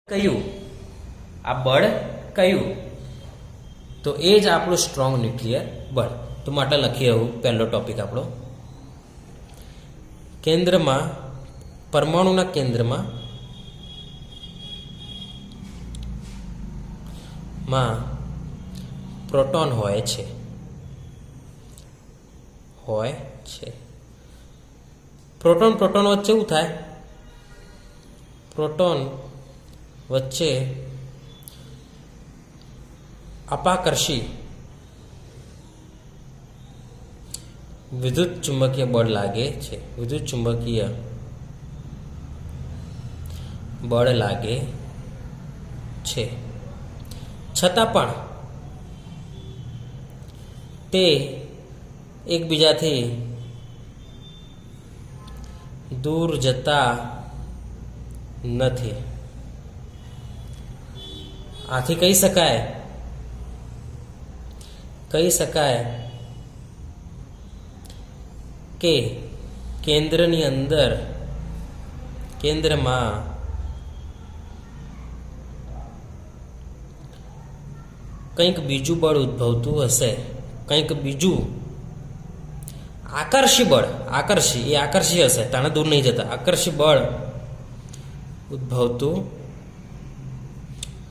કયું આ બળ કયું? તો એ જ આપણું સ્ટ્રોંગ ન્યુક્લિયર બળ. તો માટે લખીએ એવું પહેલો ટોપિક આપણો, કેન્દ્રમાં પરમાણુના કેન્દ્રમાં પ્રોટોન હોય છે પ્રોટોન વચ્ચે શું થાય? પ્રોટોન વચ્ચે અપાકર્ષી વિદ્યુત ચુંબકીય બળ લાગે છે. વિદ્યુત ચુંબકીય બળ લાગે છે, છતાં પણ તે એકબીજાથી દૂર જતા નથી. આથી કહી શકાય કે કેન્દ્રમાં કંઈક બીજું બળ ઉદ્ભવતું હશે, કંઈક બીજું આકર્ષી હશે, તાને દૂર નહીં જતા, આકર્ષી બળ ઉદ્ભવતું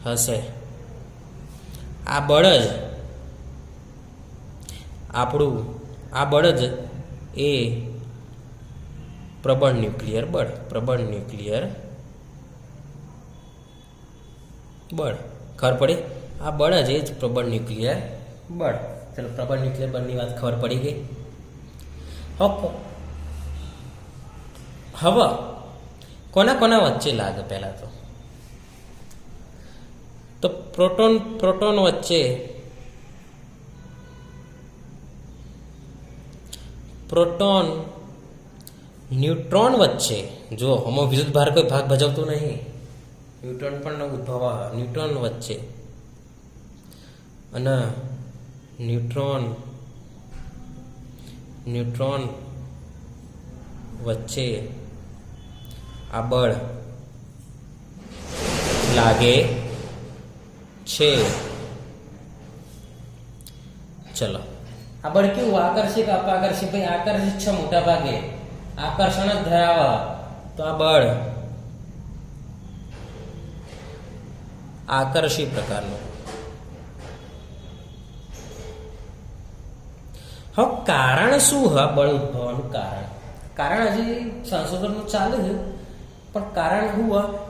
હશે. આ બળ જ એ પ્રબળ ન્યુક્લિયર બળ. ખબર પડી? આ બળ જ એ જ પ્રબળ ન્યુક્લિયર બળ. ચલો, પ્રબળ ન્યુક્લિયર બળની વાત ખબર પડી ગઈ. હવે કોના વચ્ચે લાગે? પહેલા તો પ્રોટોન વચ્ચે ન્યુટ્રોન વચ્ચે. જો આમાં વિદ્યુત ભાર કોઈ ભાગ ભજવતું નહીં, ન્યુટ્રોન પણ ઉદ્ભવા ન્યુટ્રોન વચ્ચે અને ન્યુટ્રોન વચ્ચે આ બળ લાગે છે. ચલો, આ બળ કેવું? આકર્ષિત અપાકર્ષિત? ભાઈ આકર્ષિત છે, મોટા ભાગે આકર્ષણ જ ધરાવે. તો આ બળ આકર્ષી પ્રકારનું. હવે કારણ શું? બળ ઉદ્ભવવાનું કારણ હજી સંશોધનનું ચાલે છે, પણ કારણ શું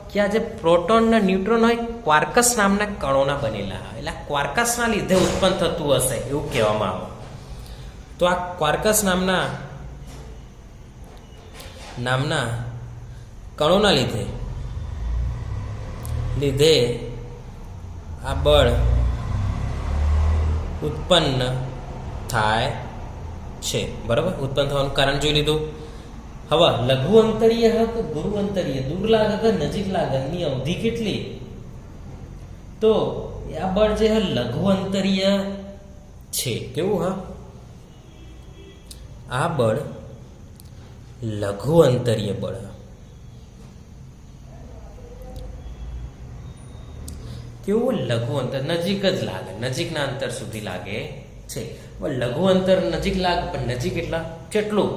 કે આ જે પ્રોટોન ને ન્યુટ્રોન હોય, ક્વાર્કસ નામના કણોના બનેલા હોય, એટલે ક્વાર્કસના લીધે ઉત્પન્ન થતું હશે એવું કહેવામાં આવે. તો આ ક્વાર્કસ નામના કણોના લીધે આ બળ ઉત્પન્ન થાય છે. બરાબર? ઉત્પન્ન થવાનું કારણ જોઈ લીધું. હવે લઘુ અંતરીય કે ગુરુ અંતરીય, દૂર લાગે કે નજીક લાગે, એની અવધિ કેટલી? તો આ બળ જે લઘુ અંતરીય છે. કેવું? આ બળ લઘુ અંતરીય બળ. કેવું? લઘુ અંતર, નજીક જ લાગે, નજીકના અંતર સુધી લાગે છે. લઘુ અંતર નજીક લાગે, પણ નજીક કેટલું?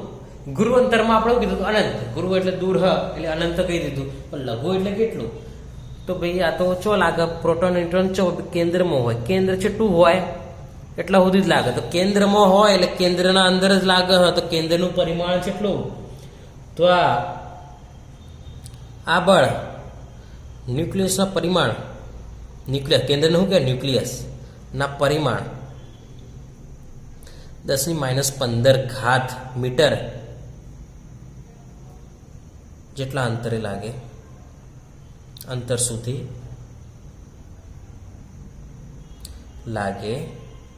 ગુરુ અંતરમાં આપણે કીધું અનંત. ગુરુ એટલે દૂર, એટલે અનંત કહી દીધું. પણ લઘુ એટલે કેટલું? તો ભાઈ આ તો ચો લાગે, પ્રોટોન ન્યુટ્રોન ચો કેન્દ્રમાં હોય. કેન્દ્ર કેટલું હોય એટલા સુધી જ લાગે. તો કેન્દ્રમાં હોય એટલે કેન્દ્રના અંદર જ લાગે. તો કેન્દ્રનું પરિમાણ કેટલું? તો આ બળ ન્યુક્લિયસના પરિમાણ, કેન્દ્રનું શું કહેવાય? ન્યુક્લિયસ ના પરિમાણ 10⁻15 મીટર જેટલા અંતરે લાગે, અંતર સુધી લાગે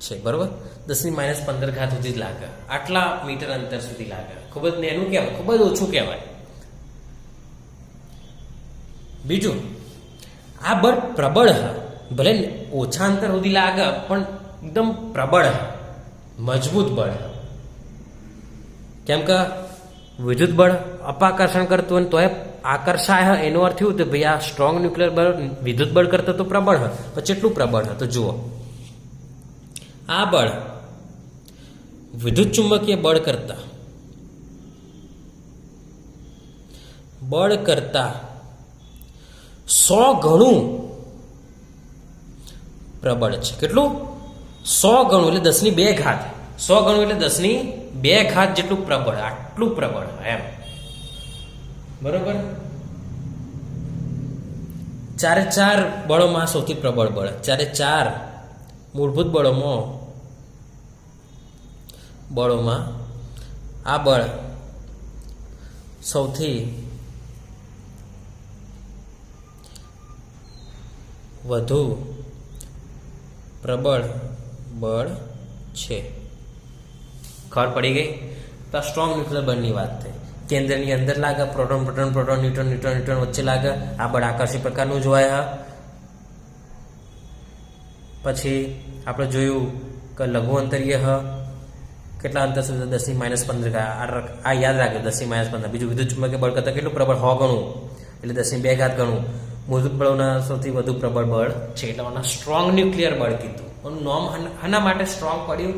છે. બરોબર? 10⁻15 સુધી જ લાગે, આટલા મીટર અંતર સુધી લાગે. ખૂબ જ નેનું કહેવાય, ખૂબ જ ઓછું કહેવાય. બીજું, આ બળ પ્રબળ, ભલે ઓછા અંતર સુધી લાગે પણ એકદમ પ્રબળ, મજબૂત બળ. કેમ કે વિદ્યુત બળ અપાકર્ષણ કરતું હોય તો એ આકર્ષાય એનો અર્થ એવું તો ભાઈ આ સ્ટ્રોંગ ન્યુક્લિયર બળ વિદ્યુત બળ કરતા તો પ્રબળ હોય, તો કેટલું પ્રબળ હોય? તો જુઓ, આ બળ વિદ્યુત ચુંબકીય બળ કરતા 100 ગણું પ્રબળ છે. કેટલું? 100 ગણું એટલે 10 ની 2 ઘાત. 100 ગણું એટલે 10 ની 2 ઘાત જેટલું પ્રબળ, આટલું પ્રબળ એમ. બરોબર. ચારે ચાર બળોમાં સૌથી પ્રબળ બળ, ચારે ચાર મૂળભૂત બળોમાં આ બળ સૌથી વધુ પ્રબળ બળ છે. ખબર પડી ગઈ? તો આ સ્ટ્રોંગ ન્યુક્લિયર બળની વાત થઈ. કેન્દ્રની અંદર લાગે, proton proton proton neutron neutron neutron વચ્ચે લાગે. આ બળ આકર્ષી પ્રકારનું જોવાય. પછી આપણે જોયું કે લઘુ અંતરીય કેટલા અંતર સુધી? 10⁻15. આ યાદ રાખજો, 10⁻15. બીજું વિદ્યુત ચુંબકીય બળ કરતાં કેટલું પ્રબળ? 100 ગણું એટલે 10 ની 2 ઘાત ગણું. મૂળભૂત બળોના સૌથી વધુ પ્રબળ બળ છે એટલે આના સ્ટ્રોંગ ન્યુક્લિયર બળ કીધું. એનું નામ આના માટે સ્ટ્રોંગ પડ્યું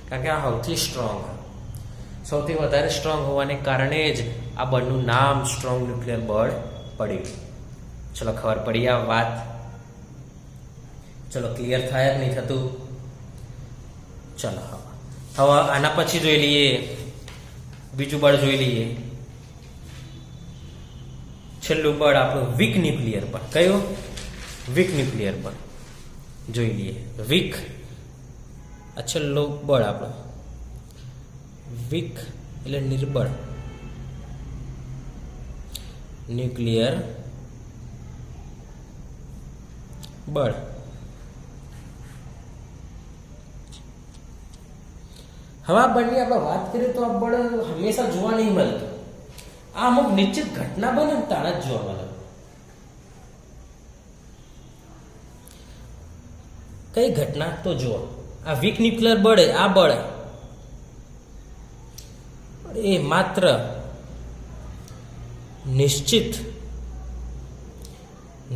કારણ કે આ સૌથી સ્ટ્રોંગ, સૌથી વધારે સ્ટ્રોંગ હોવાને કારણે જ આ બળનું નામ સ્ટ્રોંગ ન્યુક્લિયર બળ પડ્યું. ચલો, ખબર પડી આ વાત? ચલો, ક્લિયર થાય કે નહીં થતું? ચલો, હવે આના પછી જોઈ લઈએ, બીજું બળ જોઈ લઈએ. છેલ્લું બળ આપણું વીક ન્યુક્લિયર બળ. કયું? વીક ન્યુક્લિયર બળ જોઈ લઈએ. વીક આ છેલ્લું બળ આપણું. વીક એટલે નિર્બળ ન્યુક્લિયર બળ. હવે આ બળની આપણે વાત કરીએ તો આ બળ હંમેશા જોવા નહીં મળતું. આ અમુક નિશ્ચિત ઘટના બને તાણ જ જોવા મળે. કઈ ઘટના? તો જુઓ, આ વીક ન્યુક્લિયર બળ, આ બળ એ માત્ર નિશ્ચિત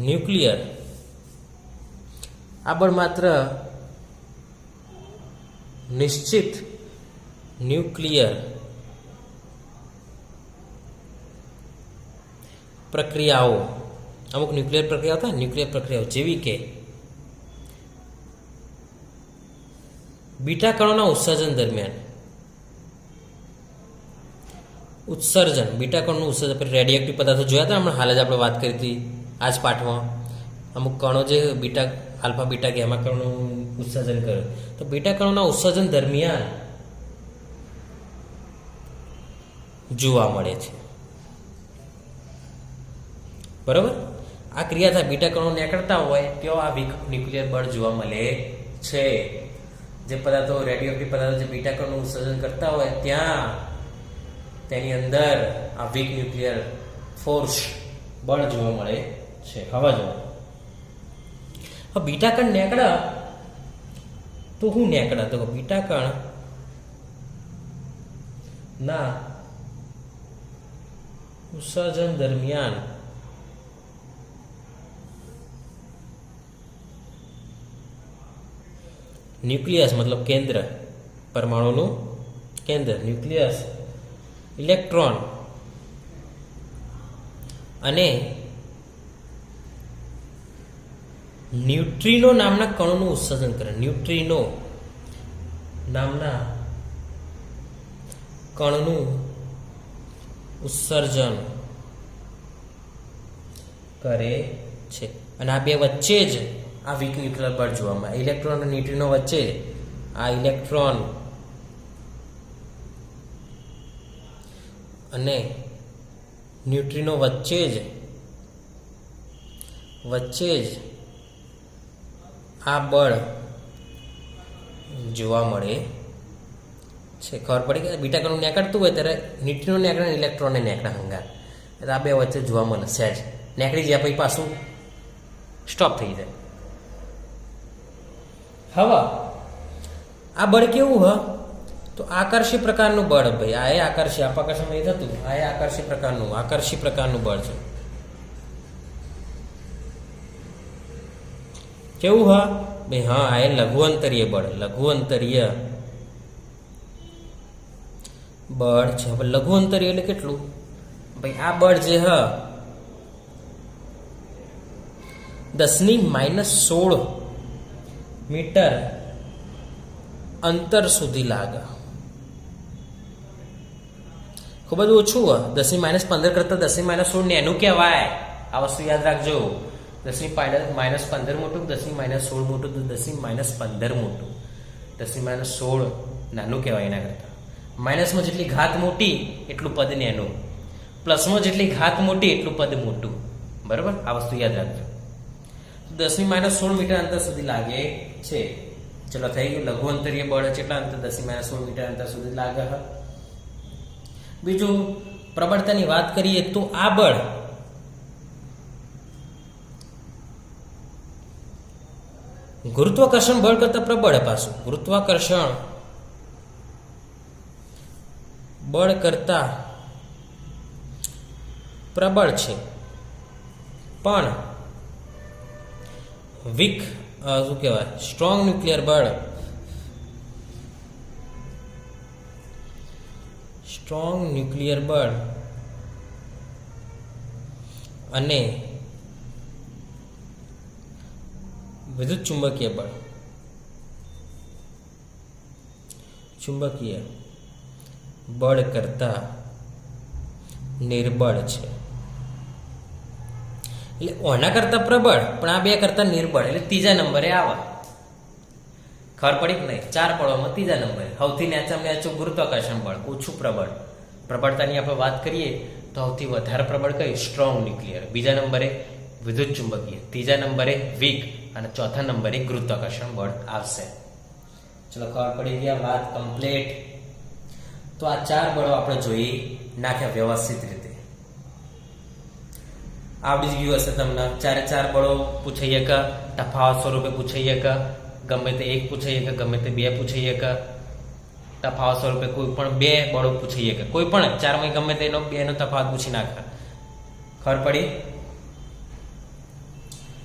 ન્યુક્લિયર, આ બળ માત્ર નિશ્ચિત ન્યુક્લિયર પ્રક્રિયાઓ, અમુક ન્યુક્લિયર પ્રક્રિયાઓ થાય, ન્યુક્લિયર પ્રક્રિયાઓ જેવી કે બીટા કણોના ઉત્સર્જન દરમિયાન, બીટા કણોનું ઉત્સર્જન, રેડિયોએક્ટિવ પદાર્થો જોયા હતા હમણાં હાલ જ આપણે વાત કરી હતી આ જ પાઠમાં. અમુક કણો જે બીટા, આલ્ફા બીટા ગેમા કણોનું ઉત્સર્જન કરે, તો બીટા કણોના ઉત્સર્જન દરમિયાન જોવા મળે છે. બરોબર? આ ક્રિયા થાય, બીટા કણો નીકળતા હોય ત્યાં આ વીક ન્યુક્લિયર બળ જોવા મળે છે. જે પદાર્થો, રેડિયોએક્ટિવ પદાર્થો જે બીટા કણોનું ઉત્સર્જન કરતા હોય ત્યાં તેની અંદર આ વીક ન્યુક્લિયર ફોર્સ બળ જોવા મળે છે. હવે જો બીટા કણ નીકળે તો શું નીકળે? તો બીટા કણ ના ઉત્સર્જન દરમિયાન ન્યુક્લિયસ મતલબ કેન્દ્ર, પરમાણુનું કેન્દ્ર, ન્યુક્લિયસ, ઇલેક્ટ્રોન અને ન્યુટ્રિનો નામના કણોનું ઉત્સર્જન કરે. ન્યુટ્રિનો નામના કણનું ઉત્સર્જન કરે છે. અને આ બે વચ્ચે જ આ વીક ન્યુક્લિયર બળ જોવા મળે. ઇલેક્ટ્રોન અને ન્યુટ્રિનો વચ્ચે આ ઇલેક્ટ્રોન અને ન્યુટ્રિનો વચ્ચે જ આ બળ જોવા મળે છે. ખબર પડી કે બીટા કણું નીકળતું હોય ત્યારે ન્યુટ્રિનો નીકળે, ઇલેક્ટ્રોનને નીકળે હંગાર, એટલે આ બે વચ્ચે જોવા મળે. સહેજ નીકળી જાય પછી પાછું સ્ટોપ થઈ જાય. હવે આ બળ કેવું હ? તો તો આકર્ષી પ્રકારનું બળ ભાઈ, આ એ આકર્ષી અપાકર્ષણ નહીં થતું, આ એ આકર્ષી પ્રકારનું બળ છે. કેવું હા ભાઈ? હા, આ એ લઘુ અંતરીય બળ છે. હવે લઘુ અંતરીય એટલે કેટલું ભાઈ? આ બળ જે 10⁻16 મીટર અંતર સુધી લાગે. ખૂબ જ ઓછું. 10⁻15 કરતા 10⁻16 નેનું કહેવાય. આ વસ્તુ યાદ રાખજો. 10⁻15 મોટું, 10⁻16 મોટું, તો 10⁻15 મોટું. 10⁻16 નાનું કહેવાય એના કરતા. માઇનસમાં જેટલી ઘાત મોટી એટલું પદ નેનું, પ્લસમાં જેટલી ઘાત મોટી એટલું પદ મોટું. બરાબર? આ વસ્તુ યાદ રાખજો. 10⁻16 મીટર અંતર સુધી લાગે છે. ચલો થઈ ગયું. લઘુ અંતરીય બળ કેટલા અંતર? 10⁻16 મીટર અંતર સુધી લાગે. બીજું પ્રબળતાની વાત કરીએ તો આ બળ ગુરુત્વાકર્ષણ બળ કરતા પ્રબળ. પાછું ગુરુત્વાકર્ષણ બળ કરતા પ્રબળ છે, પણ વીક શું કહેવાય? સ્ટ્રોંગ ન્યુક્લિયર બળ, અને વિદ્યુત ચુંબકીય બળ કરતા નિર્બળ છે. એટલે ઓના કરતા પ્રબળ, પણ આ બે કરતા નિર્બળ, એટલે ત્રીજા નંબરે આવે. ખબર પડી કે નહીં? 4 બળોમાં ત્રીજા નંબરે. સૌથી નેચું ગુરુત્વાકર્ષણ બળ, ઓછું પ્રબળ. પ્રબળતાની આપણે વાત કરીએ તો સૌથી વધારે પ્રબળ કઈ? Strong nuclear. બીજા નંબરે વિદ્યુત ચુંબકીય, ત્રીજા નંબરે વીક, અને ચોથા નંબરે ગુરુત્વાકર્ષણ બળ આવશે. ચલો, ખબર પડી ગયા? વાત કમ્પ્લીટ. તો આ 4 બળો આપણે જોઈ નાખ્યા વ્યવસ્થિત રીતે. આવડી જ ગયું હશે તમને. 4 બળો પૂછાઈએ કે તફાવત સ્વરૂપે પૂછાઈએ કે ગમે તે એક પૂછાઈએ કે ગમે તે 2 પૂછાઈએ કે તફાવત સ્વરૂપે કોઈ પણ 2 બળો પૂછાઈએ કે કોઈ પણ 4 ગમે તેનો 2 નો તફાવત પૂછી નાખે. ખબર પડી?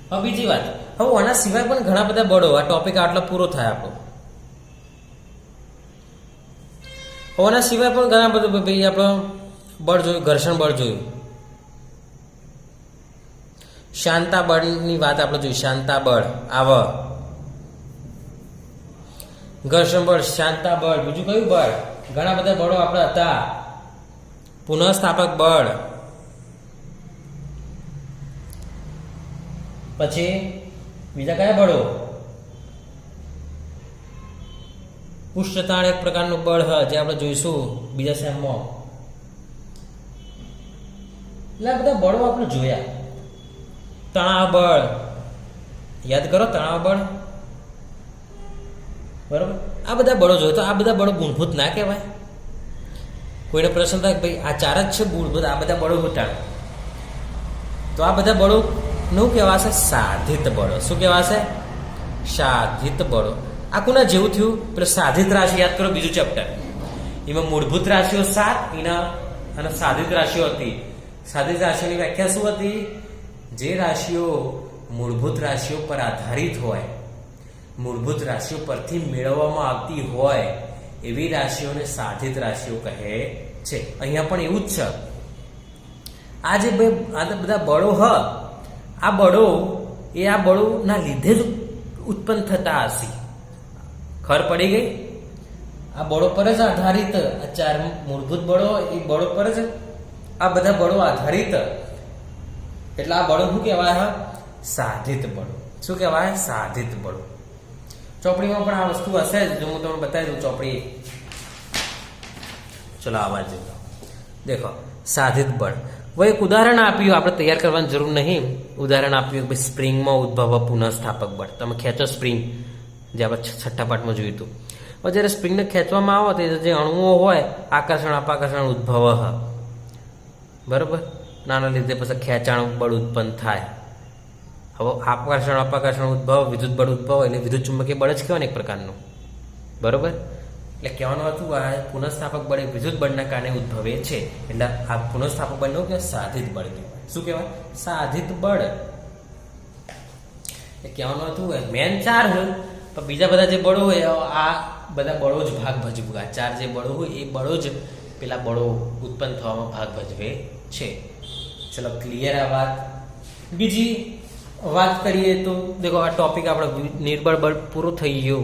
હવે બીજી વાત, હવે આના સિવાય પણ ઘણા બધા બળો. આ ટોપિક આટલો પૂરો થાય આપણો. આના સિવાય પણ ઘણા બધા ભાઈ આપણો બળ જોયું. ઘર્ષણ બળ જોયું, શાંતા બળની વાત આપણે જોઈ. શાંતા બળ આવે, ઘર્ષણ બળ, શાંતા બળ. બીજું કયું બળ? ઘણા બધા બળો આપણે હતા. પુનઃસ્થાપક બળ, પછી બીજા કયા બળો? પૃષ્ઠતાણ એક પ્રકારનું બળ જે આપણે જોઈશું બીજા સેમમાં. એટલે આ બધા બળો આપણે જોયા. તણાવ બળ યાદ કરો, તણાવ બળ. બરોબર? આ બધા બળો જોયો. તો આ બધા બળો મૂળભૂત ના કહેવાય? કોઈને પ્રશ્ન થાય ભાઈ આ 4 જ છે મૂળભૂત, આ બધા બળો હતા, તો આ બધા બળો નું કહેવાશે સાધિત બળો. શું કહેવાશે? સાધિત બળો. આ કોના જેવું થયું? પેલો સાધિત રાશિ યાદ કરો, બીજું ચેપ્ટર. એમાં મૂળભૂત રાશિઓ 7 એના અને સાધિત રાશિઓ હતી. સાધિત રાશિઓની વ્યાખ્યા શું હતી? જે રાશિઓ મૂળભૂત રાશિઓ પર આધારિત હોય, મૂળભૂત રાશિઓ પરથી મેળવવામાં આવતી હોય એવી રાશિઓને સાધિત રાશિઓ કહે છે. અહીંયા પણ એવું જ છે. આ જે બધા બળો આ બળો એ આ બળોના લીધે જ ઉત્પન્ન થતા હશે. ખબર પડી ગઈ? આ બળો પર જ આધારિત. આ 4 મૂળભૂત બળો એ બળો પર જ આ બધા બળો આધારિત. એટલે આ બળો શું કહેવાય? સાધિત બળો. શું કહેવાય? સાધિત બળો. ચોપડીમાં પણ આ વસ્તુ હશે જ, જો હું તમને બતાવી દઉં ચોપડી. ચલો આવા જ દેખો, સાધિત બળ. હવે એક ઉદાહરણ આપ્યું, આપણે તૈયાર કરવાની જરૂર નહીં. ઉદાહરણ આપ્યું કે સ્પ્રિંગમાં ઉદ્ભવ પુનઃસ્થાપક બળ. તમે ખેંચો સ્પ્રિંગ, જે આપણે 6ઠ્ઠા પાઠમાં જોયું હતું. હવે જ્યારે સ્પ્રિંગને ખેંચવામાં આવે તો જે અણુઓ હોય આકર્ષણ અપાકર્ષણ ઉદ્ભવ. બરોબર? નાના લીધે પછી ખેંચાણ બળ ઉત્પન્ન થાય. હવે આકર્ષણ અપાકર્ષણ ઉદ્ભવ, વિદ્યુત બળ ઉદ્ભવ, એટલે વિદ્યુત ચુંબકીય બળ જ કહેવાય ને એક પ્રકારનું. બરોબર? એટલે કહેવાનો અર્થ આ પુનઃસ્થાપક બળ એ વિદ્યુત બળના કારણે ઉદ્ભવે છે. એટલે આ પુનઃસ્થાપક બળનું કે સાધિત બળ કહેવાય. શું કહેવાય? સાધિત બળ. એ કહેવાનો અર્થ મેન 4 હોય પણ બીજા બધા જે બળો હોય આ બધા બળો જ ભાગ ભજવે. આ 4 જે બળો હોય એ બળો જ પેલા બળો ઉત્પન્ન થવામાં ભાગ ભજવે છે. ચલો ક્લિયર આ વાત. બીજી વાત કરીએ તો દેખો આ ટોપિક આપણો નિર્બળ બળ પૂરો થઈ ગયો.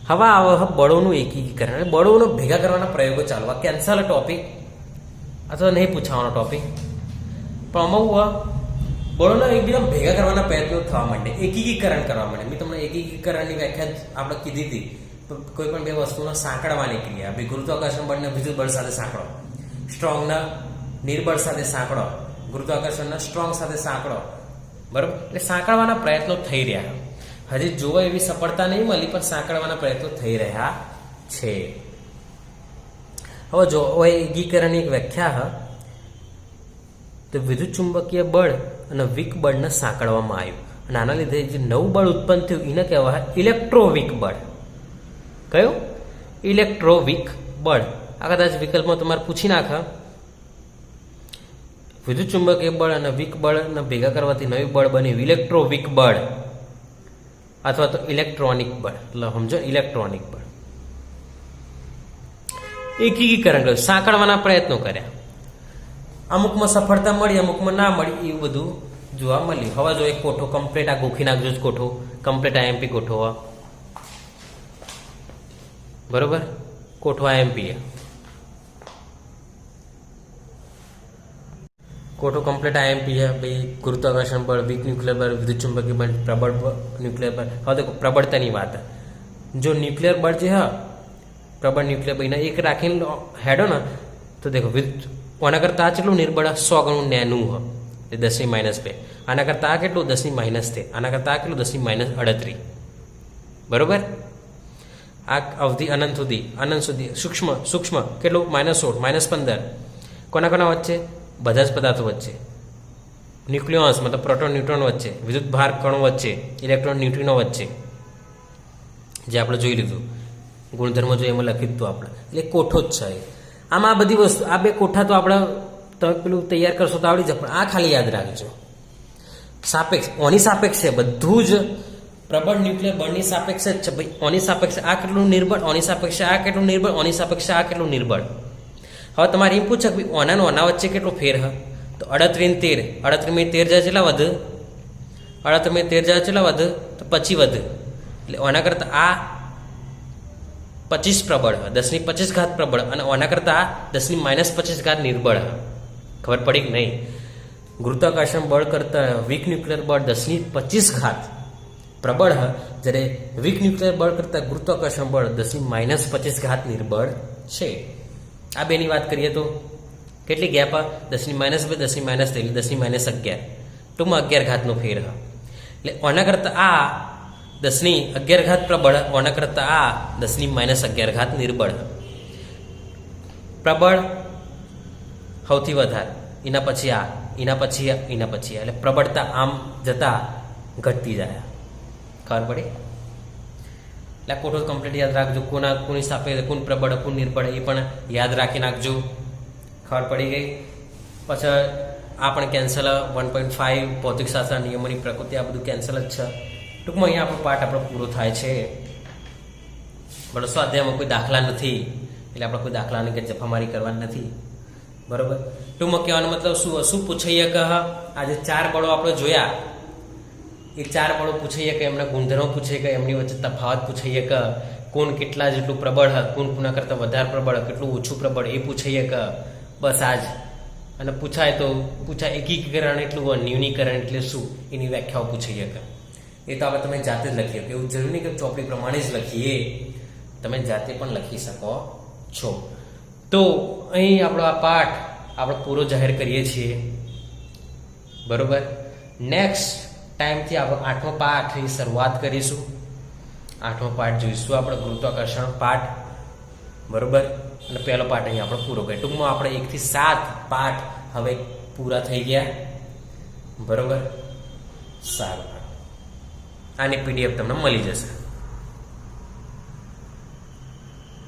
હવે આવે બળોનું એકીકરણ અને બળોનો ભેગા કરવાના પ્રયોગો ચાલવા. કેન્સલ ટોપિક અથવા નહીં પૂછવાનો ટોપિક પણ આમાં બળોના એકબીજા ભેગા કરવાના પ્રયત્નો થવા માંડે, એકીકરણ કરવા માંડે. મેં તમને એકીકરણની વ્યાખ્યા આપણે કીધી હતી. કોઈ પણ બે વસ્તુનો સાંકળવાની ક્રિયા, ભાઈ ગુરુત્વાકર્ષણ બળને વિદ્યુત બળ સાથે સાંકળો, સ્ટ્રોંગના નિર્બળ સાથે સાંકળો, ગુરુત્વાકર્ષણના સ્ટ્રોંગ સાથે સાંકળો, બરોબર. એટલે સાંકળવાના પ્રયત્નો થઈ રહ્યા. હજી જોવા એવી સફળતા નહીં મળી પણ સાંકળવાના પ્રયત્નો થઈ રહ્યા છે. હવે જો એકીકરણની એક વ્યાખ્યા તો વિદ્યુત ચુંબકીય બળ અને વિક બળને સાંકળવામાં આવ્યું અને આના લીધે જે નવું બળ ઉત્પન્ન થયું એને કહેવાય ઇલેક્ટ્રોવિક બળ. કયું? ઇલેક્ટ્રોવિક બળ. આ કદાચ વિકલ્પમાં તમારે પૂછી નાખે. વિદ્યુત ચુંબકીય બળ અને વિક બળને ભેગા કરવાથી નવું બળ બન્યું ઇલેક્ટ્રોવિક બળ અથવા તો ઇલેક્ટ્રોનિક બળ. એટલે સમજો ઇલેક્ટ્રોનિક બળ. એકીકરણ કર્યું, સાંકળવાના પ્રયત્નો કર્યા. અમુકમાં સફળતા મળી, અમુકમાં ના મળી, એવું બધું જોવા મળ્યું. હવે જો એક કોઠો કમ્પ્લીટ આ ગોખી નાખજો જ કોઠો, કમ્પ્લીટ આઈએમપી કોઠો. બરોબર, કોઠો આઈએમપી કોઠો કમ્પ્લીટ આઈએમપી है भाई. गुरुत्वाकर्षण बल, वीक न्यूक्लियर बल, विद्युत चुंबकीय बल, प्रबल न्यूक्लियर बल. હવે તો પ્રબળતાની વાત. જો ન્યુક્લિયર બળ જે હા પ્રબળ ન્યુક્લિયર બળ એક રાખીને હેડો ને તો દેખો આના કરતા આ કેટલું નિર્બળ 100 ગણું નેનું હ એ 10⁻². આના કરતા આ કેટલું 10⁻3. આના કરતા આ કેટલું 10⁻38. બરોબર. આ અવધિ અનંત સુધી સૂક્ષ્મ કેટલું -16 -15. કોના કોના વચ્ચે? બધા જ પદાર્થો વચ્ચે. ન્યુક્લિયોન્સ મતલબ પ્રોટોન ન્યુટ્રોન વચ્ચે, વિદ્યુત ભાર કણો વચ્ચે, ઇલેક્ટ્રોન ન્યુટ્રિનો વચ્ચે, જે આપણે જોઈ લીધું ગુણધર્મો જોઈએ એમાં લખી દીધું આપણે. એટલે કોઠો જ છે. આમાં આ બધી વસ્તુ આ બે કોઠા તો આપણે તમે પેલું તૈયાર કરશો તો આવડી જાય પણ આ ખાલી યાદ રાખજો. સાપેક્ષ ઓની સાપેક્ષ છે બધું જ. પ્રબળ ન્યુક્લિયર બળની સાપેક્ષ જ છે ભાઈ. ઓની સાપેક્ષ આ કેટલું નિર્બળ, ઓની સાપેક્ષ આ કેટલું નિર્બળ, ઓની સાપેક્ષ આ કેટલું નિર્બળ. હવે તમારે એમ પૂછે કે ભાઈ ઓના ને ઓના વચ્ચે કેટલો ફેર હ તો 38 ને 13 જાય કેટલા વધે? 38 13 જાય કેટલા વધે? તો 25 વધે. એટલે ઓના કરતા આ 25 પ્રબળ હ, 10⁻25 પ્રબળ અને ઓના કરતા આ 10⁻25 નિર્બળ હ. ખબર પડી કે નહીં? ગુરુત્વાકર્ષણ બળ કરતા વીક ન્યુક્લિયર બળ 10⁻25 પ્રબળ હ, જ્યારે વીક ન્યુક્લિયર બળ કરતા ગુરુત્વાકર્ષણ બળ 10⁻25 નિર્બળ છે. આ બેની વાત કરીએ તો કેટલી ગેપ? 10⁻2 10⁻3 10⁻11. ટૂંકમાં 11 ફેર હ. એટલે ઓના કરતા આ 10⁻11 પ્રબળ, ઓના કરતા આ 10⁻11 નિર્બળ. પ્રબળ સૌથી વધારે, એના પછી આ, એના પછી આ, એના પછી એટલે પ્રબળતા આમ જતા ઘટતી જાય. ખબર પડી? એટલે કોઠો કમ્પ્લીટ યાદ રાખજો. કોની સાપેક્ષ કોણ પ્રબળ કોણ નિર્બળ એ પણ યાદ રાખી નાખજો. ખબર પડી ગઈ? પછી આ પણ કેન્સલ. 1.5 ભૌતિકશાસ્ત્ર નિયમોની પ્રકૃતિ આ બધું કેન્સલ જ છે. ટૂંકમાં અહીંયા આપણો પાઠ આપણો પૂરો થાય છે. બરાબર. સ્વાધ્યાયમાં કોઈ દાખલા નથી એટલે આપણે કોઈ દાખલાની કે જફામારી કરવાની નથી. બરાબર. ટૂંકમાં કહેવાનો મતલબ શું પૂછાઈએ કે આજે 4 બળો આપણે જોયા. એ 4 બળો પૂછાઈએ કે એમના ગુણધર્મો પૂછાઈએ કે એમની વચ્ચે તફાવત પૂછાઈએ કે કોણ કેટલા જેટલું પ્રબળ હ, કોણ કોના કરતાં વધારે પ્રબળ, કેટલું ઓછું પ્રબળ એ પૂછાઈએ કે બસ આજ. અને પૂછાય એકીકરણ એટલું હોય, ન્યૂનીકરણ એટલે શું એની વ્યાખ્યાઓ પૂછાઈએ કે એ તો આપણે તમે જાતે જ લખીએ. એવું જરૂરી નહીં કે ચોપડી પ્રમાણે જ લખીએ, તમે જાતે પણ લખી શકો છો. તો અહીં આપણો આ પાઠ આપણે પૂરો જાહેર કરીએ છીએ. બરોબર. નેક્સ્ટ ટાઈમથી આપણે 8મા પાઠની શરૂઆત કરીશું. 8મો પાઠ જોઈશું આપણે ગુરુત્વાકર્ષણ પાઠ. બરોબર. અને પહેલો પાઠ અહીં આપણે પૂરો કરીએ. ટૂંકમાં આપણે 1 થી 7 પાઠ હવે પૂરા થઈ ગયા. બરોબર. સારું. આની પીડીએફ તમને મળી જશે.